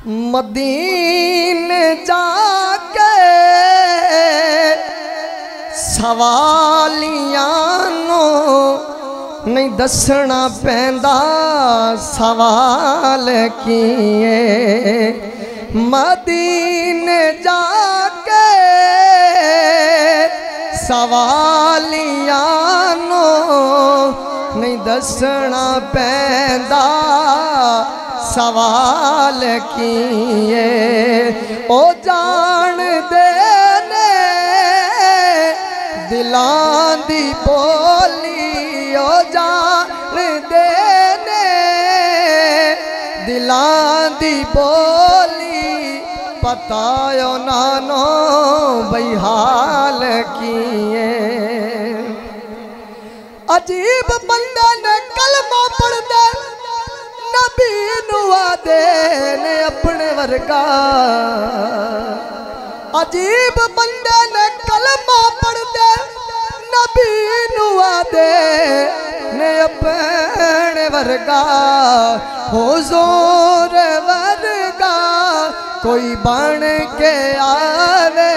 مدینے جا کے سوالیاں نو نہیں دسنا پیندا سوال کیے مدینے جا کے سوالیاں نو نہیں دسنا پیندا سوال کیے او جان دے نے دلان دی بولی او جان دے نے دلان دی بولی پتہ یو نانو بھئی حال کیے عجیب بندے نے کلمہ پڑھ دے نبی نوا دے نے اپنے ورگا عجیب بندے نے کلمہ پڑھ دے نبی نوا دے نے اپنے ورگا حضور ورگا کوئی بن کے آوے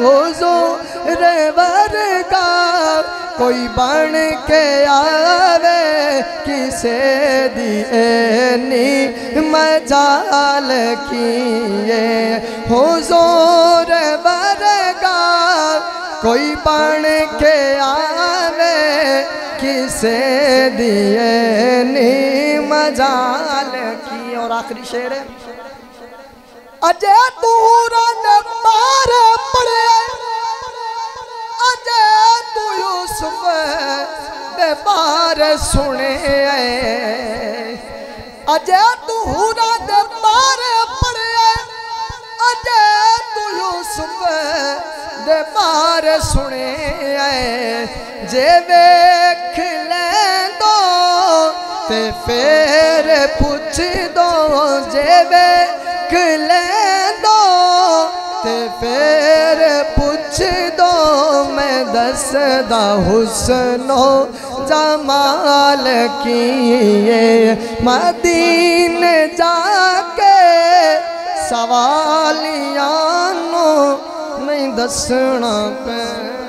حضور ورگا کوئی بن کے آوے کسے دی مجال کیے حضور ورگا کوئی بن کے آوے کسے دی مجال کیے اور آخری شعر ہے اجے تورا نبار پڑے اجے تو یوسف دے بار سنے اجے تورا دے بار پڑے اجے تو یوسف دے بار سنے جے ویکھ لیں دو تے پھر پوچھ دو جے ویکھ لیں دو تے پھر پوچھ دو میں دس دا حسن و جمال کیے مدینے جا کے سوالیاں نو نہیں دسنا پہ